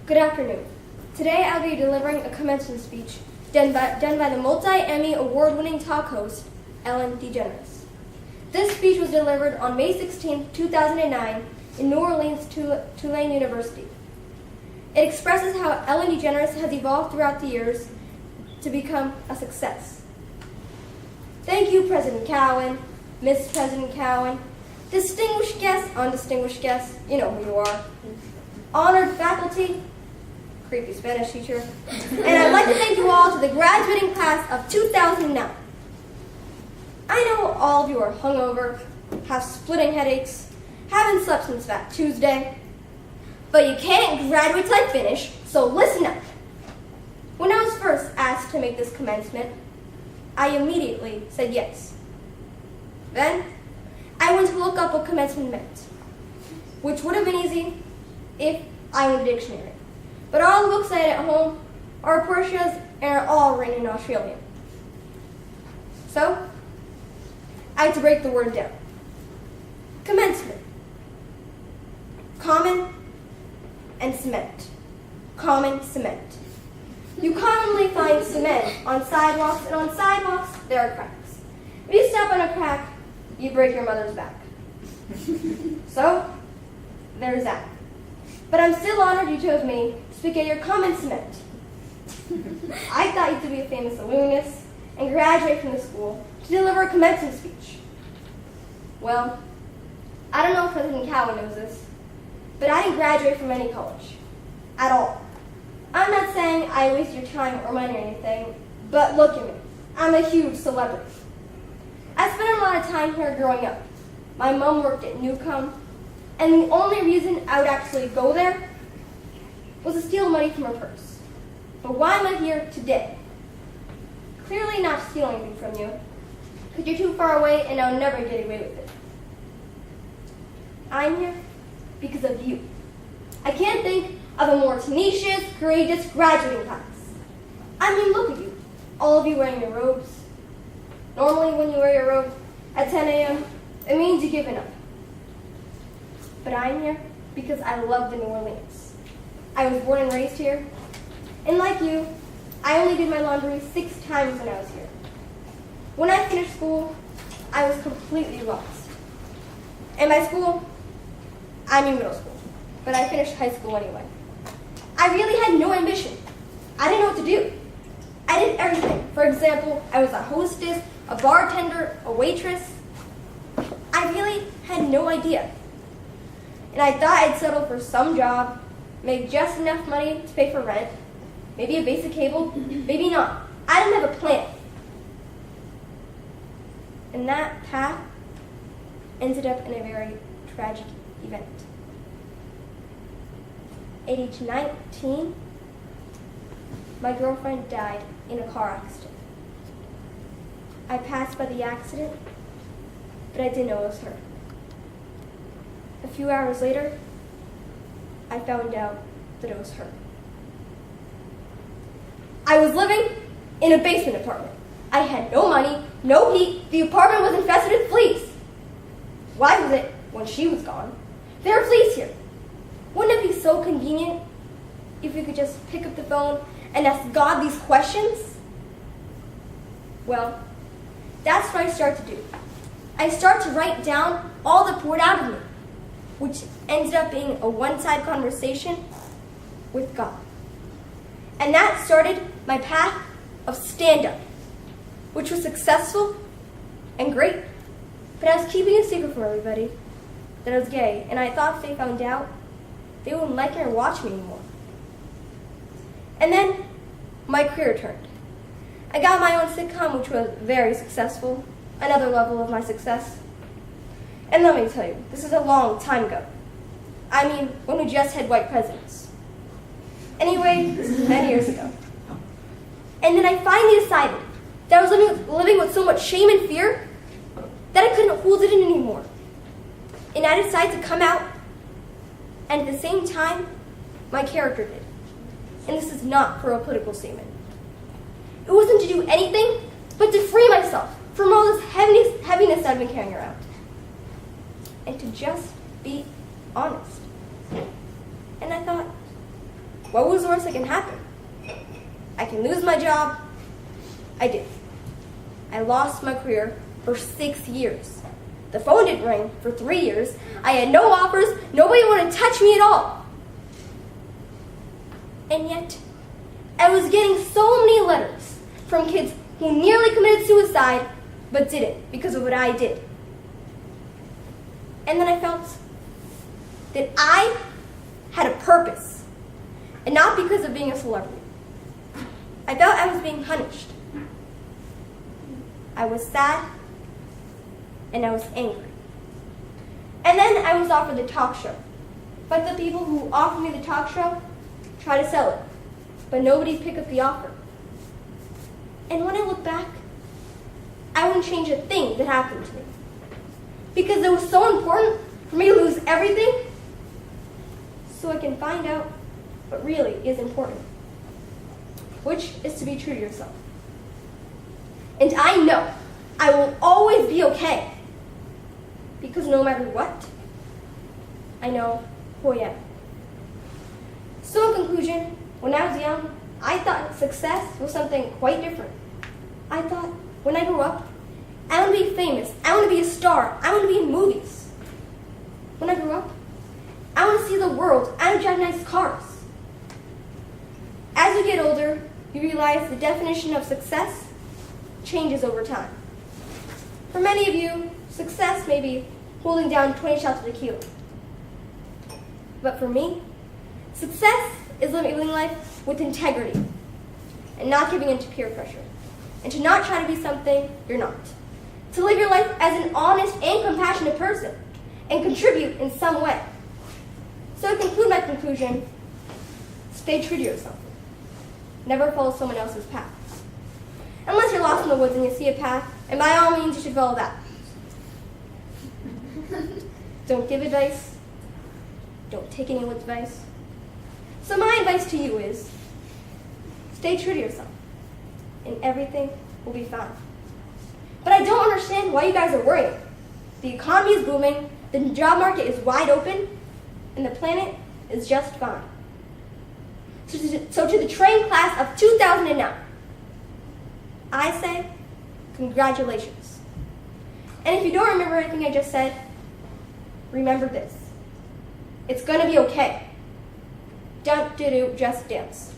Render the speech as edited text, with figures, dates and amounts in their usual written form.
Good afternoon. Today I'll be delivering a commencement speech done by the multi-Emmy award-winning talk host, Ellen DeGeneres. This speech was delivered on May 16, 2009 in New Orleans, Tulane University. It expresses how Ellen DeGeneres has evolved throughout the years to become a success. Thank you, President Cowan, Miss President Cowan, distinguished guests, undistinguished guests, you know who you are, honored faculty, creepy Spanish teacher, and I'd like to thank you all to the graduating class of 2009. I know all of you are hungover, have splitting headaches, haven't slept since that Tuesday, but you can't graduate till I finish, so listen up. When I was first asked to make this commencement, I immediately said yes. Then, I went to look up what commencement meant, which would have been easy if I owned a dictionary. But all the books I had at home are Portia's and are all written in Australian. So, I had to break the word down. Commencement. Common and cement. Common cement. You commonly find cement on sidewalks, and on sidewalks there are cracks. If you step on a crack, you break your mother's back. So, there's that. But I'm still honored you chose me to speak at your common cement. I thought you to be a famous alumnus and graduate from the school to deliver a commencement speech. Well, I don't know if President Cowan knows this, but I didn't graduate from any college. At all. I'm not saying I waste your time or money or anything, but look at me. I'm a huge celebrity. I spent a lot of time here growing up. My mom worked at Newcomb, and the only reason I would actually go there was to steal money from her purse. But why am I here today? Clearly not stealing anything from you, because you're too far away and I'll never get away with it. I'm here because of you. I can't think of a more tenacious, courageous graduating class. I mean, look at you, all of you wearing your robes. Normally when you wear your robe at 10 a.m., it means you've given up. But I'm here because I love the New Orleans. I was born and raised here, and like you, I only did my laundry 6 times when I was here. When I finished school, I was completely lost. And by school, I mean middle school, but I finished high school anyway. I really had no ambition. I didn't know what to do. I did everything. For example, I was a hostess, a bartender, a waitress. I really had no idea. And I thought I'd settle for some job, make just enough money to pay for rent, maybe a basic cable, maybe not. I didn't have a plan. And that path ended up in a very tragic event. At age 19, my girlfriend died in a car accident. I passed by the accident, but I didn't know it was her. A few hours later, I found out that it was her. I was living in a basement apartment. I had no money, no heat. The apartment was infested with fleas. Why was it when she was gone? There are fleas here. Wouldn't it be so convenient if we could just pick up the phone and ask God these questions? Well, that's what I start to do. I start to write down all that poured out of me, which ended up being a one-sided conversation with God. And that started my path of stand-up, which was successful and great. But I was keeping a secret from everybody that I was gay, and I thought if they found out, they wouldn't like me or watch me anymore. And then my career turned. I got my own sitcom, which was very successful, another level of my success. And let me tell you, this is a long time ago. I mean, when we just had white presidents. Anyway, this is many years ago. And then I finally decided that I was living with so much shame and fear that I couldn't hold it in anymore. And I decided to come out, and at the same time, my character did. And this is not for a political statement. It wasn't to do anything but to free myself from all this heaviness I've been carrying around. And to just be honest. And I thought, what was the worst that can happen? I can lose my job. I did. I lost my career for 6 years. The phone didn't ring for 3 years. I had no offers. Nobody wanted to touch me at all. And yet, I was getting so many letters from kids who nearly committed suicide but didn't because of what I did. And then I felt that I had a purpose, and not because of being a celebrity. I felt I was being punished. I was sad, and I was angry. And then I was offered the talk show. But the people who offered me the talk show tried to sell it, but nobody picked up the offer. And when I look back, I wouldn't change a thing that happened to me. Because it was so important for me to lose everything so I can find out what really is important, which is to be true to yourself. And I know I will always be okay, because no matter what, I know who I am. So in conclusion, when I was young, I thought success was something quite different. I thought when I grew up, I want to be famous, I want to be a star, I want to be in movies. When I grew up, I want to see the world, I want to drive nice cars. As you get older, you realize the definition of success changes over time. For many of you, success may be holding down 20 shots of tequila. But for me, success is living life with integrity and not giving in to peer pressure, and to not try to be something you're not. To live your life as an honest and compassionate person and contribute in some way. So to conclude my conclusion, stay true to yourself. Never follow someone else's path. Unless you're lost in the woods and you see a path, and by all means you should follow that. Don't give advice. Don't take anyone's advice. So my advice to you is, stay true to yourself, and everything will be fine. But I don't understand why you guys are worried. The economy is booming, the job market is wide open, and the planet is just fine. So to the trained class of 2009, I say, congratulations. And if you don't remember anything I just said, remember this. It's going to be okay. Don't do, just dance.